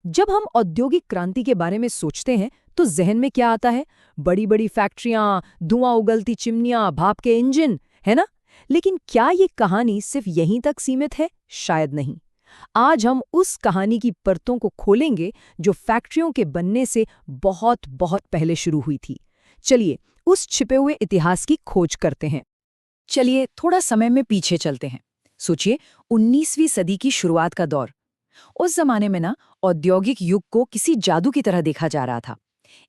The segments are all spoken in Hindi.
जब हम औद्योगिक क्रांति के बारे में सोचते हैं तो जहन में क्या आता है? बड़ी बड़ी फैक्ट्रियां, धुआं उगलती चिमनियां, भाप के इंजन, है ना? लेकिन क्या ये कहानी सिर्फ यहीं तक सीमित है? शायद नहीं। आज हम उस कहानी की परतों को खोलेंगे जो फैक्ट्रियों के बनने से बहुत बहुत पहले शुरू हुई थी। चलिए उस छिपे हुए इतिहास की खोज करते हैं। चलिए थोड़ा समय में पीछे चलते हैं। सोचिए 19वीं सदी की शुरुआत का दौर। उस जमाने में ना औद्योगिक युग को किसी जादू की तरह देखा जा रहा था।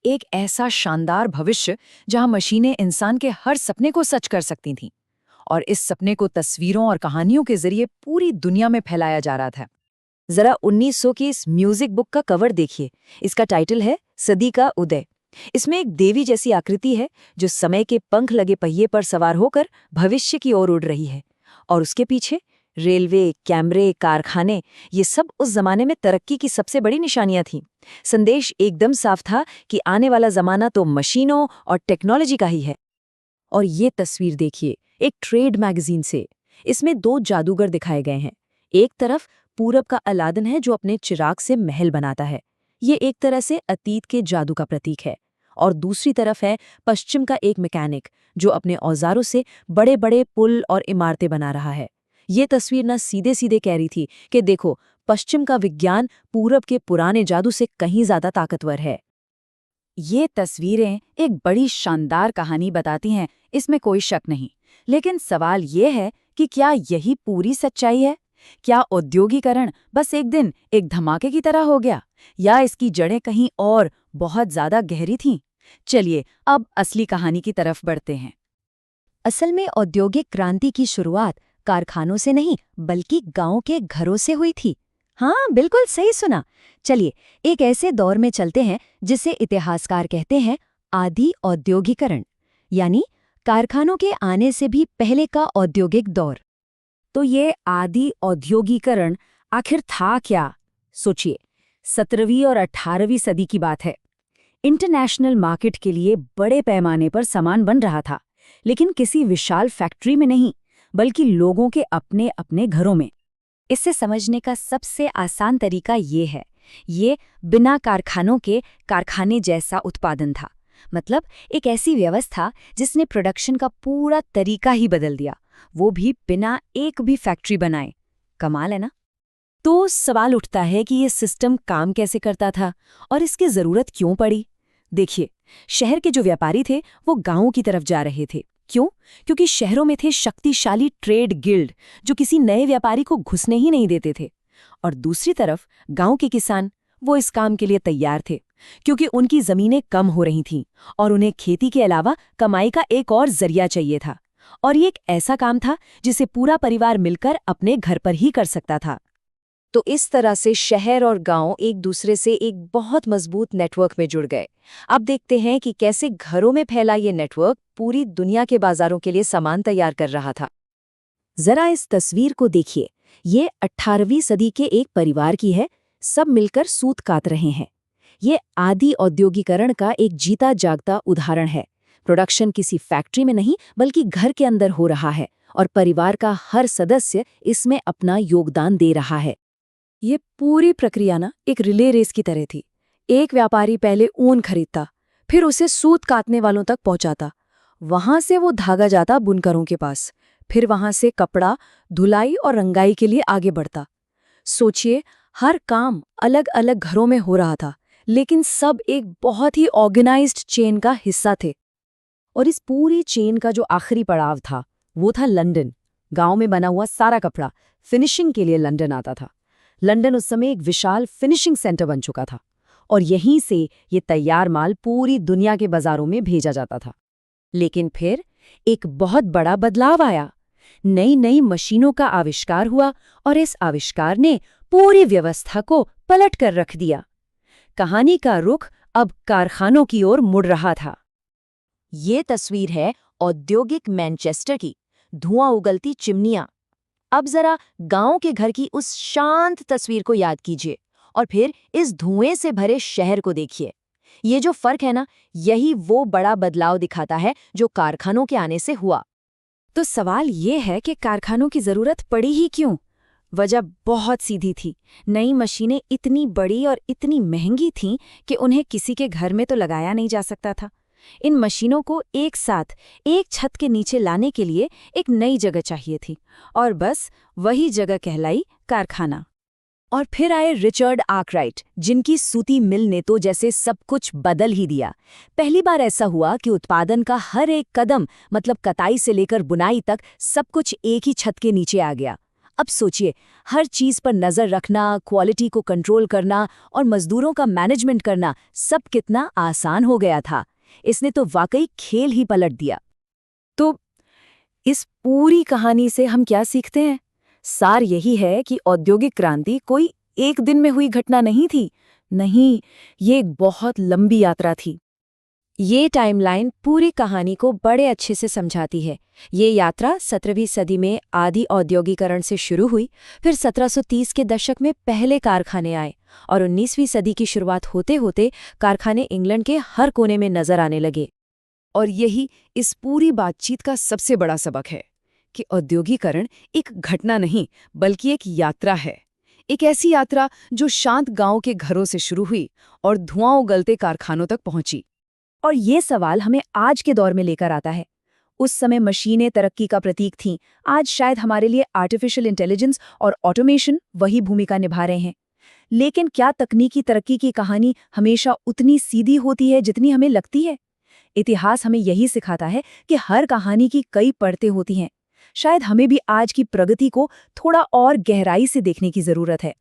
एक ऐसा शानदार भविष्य जहां मशीनें इंसान के हर सपने को सच कर सकती थीं और इस सपने को तस्वीरों और कहानियों के जरिए पूरी दुनिया में फैलाया जा रहा था। जरा 1900 की इस म्यूजिक बुक का कवर देखिए। इसका टाइटल है सदी का उदय। इसमें एक देवी जैसी आकृति है जो समय के पंख लगे पहिए पर सवार होकर भविष्य की ओर उड़ रही है। और उसके पीछे रेलवे, कैमरे, कारखाने, ये सब उस जमाने में तरक्की की सबसे बड़ी निशानियां थीं। संदेश एकदम साफ था कि आने वाला जमाना तो मशीनों और टेक्नोलॉजी का ही है। और ये तस्वीर देखिए, एक ट्रेड मैगजीन से। इसमें दो जादूगर दिखाए गए हैं। एक तरफ पूरब का अलादन है जो अपने चिराग से महल बनाता है। ये एक तरह से अतीत के जादू का प्रतीक है। और दूसरी तरफ है पश्चिम का एक मैकेनिक जो अपने औजारों से बड़े बड़े पुल और इमारतें बना रहा है। ये तस्वीर ना सीधे सीधे कह रही थी कि देखो, पश्चिम का विज्ञान पूरब के पुराने जादू से कहीं ज्यादा ताकतवर है। ये तस्वीरें एक बड़ी शानदार कहानी बताती हैं, इसमें कोई शक नहीं। लेकिन सवाल ये है कि क्या यही पूरी सच्चाई है? क्या औद्योगिकरण बस एक दिन एक धमाके की तरह हो गया, या इसकी जड़ें कहीं और बहुत ज्यादा गहरी थीं? चलिए अब असली कहानी की तरफ बढ़ते हैं। असल में औद्योगिक क्रांति की शुरुआत कारखानों से नहीं बल्कि गांव के घरों से हुई थी। हाँ, बिल्कुल सही सुना। चलिए एक ऐसे दौर में चलते हैं जिसे इतिहासकार कहते हैं आदि औद्योगिकरण, यानी कारखानों के आने से भी पहले का औद्योगिक दौर। तो ये आदि औद्योगिकरण आखिर था क्या? सोचिए, 17वीं और 18वीं सदी की बात है। इंटरनेशनल मार्केट के लिए बड़े पैमाने पर सामान बन रहा था, लेकिन किसी विशाल फैक्ट्री में नहीं, बल्कि लोगों के अपने अपने घरों में। इसे समझने का सबसे आसान तरीका ये बिना कारखानों के कारखाने जैसा उत्पादन था। मतलब एक ऐसी व्यवस्था जिसने प्रोडक्शन का पूरा तरीका ही बदल दिया, वो भी बिना एक भी फैक्ट्री बनाए। कमाल है ना? तो सवाल उठता है कि ये सिस्टम काम कैसे करता था और इसकी जरूरत क्यों पड़ी? देखिए, शहर के जो व्यापारी थे वो गांवों की तरफ जा रहे थे। क्यों? क्योंकि शहरों में थे शक्तिशाली ट्रेड गिल्ड जो किसी नए व्यापारी को घुसने ही नहीं देते थे। और दूसरी तरफ गांव के किसान, वो इस काम के लिए तैयार थे क्योंकि उनकी जमीनें कम हो रही थीं और उन्हें खेती के अलावा कमाई का एक और जरिया चाहिए था। और ये एक ऐसा काम था जिसे पूरा परिवार मिलकर अपने घर पर ही कर सकता था। तो इस तरह से शहर और गांव एक दूसरे से एक बहुत मजबूत नेटवर्क में जुड़ गए। अब देखते हैं कि कैसे घरों में फैला ये नेटवर्क पूरी दुनिया के बाजारों के लिए सामान तैयार कर रहा था। जरा इस तस्वीर को देखिए। ये 18वीं सदी के एक परिवार की है। सब मिलकर सूत काट रहे हैं। ये आदि औद्योगिकरण का एक जीता जागता उदाहरण है। प्रोडक्शन किसी फैक्ट्री में नहीं बल्कि घर के अंदर हो रहा है और परिवार का हर सदस्य इसमें अपना योगदान दे रहा है। ये पूरी प्रक्रिया ना एक रिले रेस की तरह थी। एक व्यापारी पहले ऊन खरीदता, फिर उसे सूत काटने वालों तक पहुंचाता। वहां से वो धागा जाता बुनकरों के पास, फिर वहां से कपड़ा धुलाई और रंगाई के लिए आगे बढ़ता। सोचिए, हर काम अलग अलग घरों में हो रहा था, लेकिन सब एक बहुत ही ऑर्गेनाइज्ड चेन का हिस्सा थे। और इस पूरी चेन का जो आखिरी पड़ाव था वो था लंदन। गांव में बना हुआ सारा कपड़ा फिनिशिंग के लिए लंदन आता था। लंदन उस समय एक विशाल फिनिशिंग सेंटर बन चुका था और यहीं से ये तैयार माल पूरी दुनिया के बाजारों में भेजा जाता था। लेकिन फिर एक बहुत बड़ा बदलाव आया। नई नई मशीनों का आविष्कार हुआ और इस आविष्कार ने पूरी व्यवस्था को पलट कर रख दिया। कहानी का रुख अब कारखानों की ओर मुड़ रहा था। ये तस्वीर है औद्योगिक मैनचेस्टर की। धुआं उगलती चिमनियां। अब जरा गांव के घर की उस शांत तस्वीर को याद कीजिए और फिर इस धुएं से भरे शहर को देखिए। ये जो फर्क है ना, यही वो बड़ा बदलाव दिखाता है जो कारखानों के आने से हुआ। तो सवाल ये है कि कारखानों की जरूरत पड़ी ही क्यों? वजह बहुत सीधी थी। नई मशीनें इतनी बड़ी और इतनी महंगी थीं कि उन्हें किसी के घर में तो लगाया नहीं जा सकता था। इन मशीनों को एक साथ एक छत के नीचे लाने के लिए एक नई जगह चाहिए थी, और बस वही जगह कहलाई कारखाना। और फिर आए रिचर्ड आर्कराइट, जिनकी सूती मिल ने तो जैसे सब कुछ बदल ही दिया। पहली बार ऐसा हुआ कि उत्पादन का हर एक कदम, मतलब कताई से लेकर बुनाई तक, सब कुछ एक ही छत के नीचे आ गया। अब सोचिए, हर चीज पर नजर रखना, क्वालिटी को कंट्रोल करना और मजदूरों का मैनेजमेंट करना, सब कितना आसान हो गया था। इसने तो वाकई खेल ही पलट दिया। तो इस पूरी कहानी से हम क्या सीखते हैं? सार यही है कि औद्योगिक क्रांति कोई एक दिन में हुई घटना नहीं थी। नहीं, ये एक बहुत लंबी यात्रा थी। ये टाइमलाइन पूरी कहानी को बड़े अच्छे से समझाती है। ये यात्रा 17वीं सदी में आधि औद्योगिकरण से शुरू हुई, फिर 1730 के दशक में पहले कारखाने आए, और 19वीं सदी की शुरुआत होते होते कारखाने इंग्लैंड के हर कोने में नजर आने लगे। और यही इस पूरी बातचीत का सबसे बड़ा सबक है कि औद्योगिकरण एक घटना नहीं, बल्कि एक यात्रा है। एक ऐसी यात्रा जो शांत गांव के घरों से शुरू हुई और धुआं उगलते कारखानों तक पहुंची। और ये सवाल हमें आज के दौर में लेकर आता है। उस समय मशीनें तरक्की का प्रतीक थीं, आज शायद हमारे लिए आर्टिफिशियल इंटेलिजेंस और ऑटोमेशन वही भूमिका निभा रहे हैं। लेकिन क्या तकनीकी तरक्की की कहानी हमेशा उतनी सीधी होती है जितनी हमें लगती है? इतिहास हमें यही सिखाता है कि हर कहानी की कई परतें होती हैं। शायद हमें भी आज की प्रगति को थोड़ा और गहराई से देखने की जरूरत है।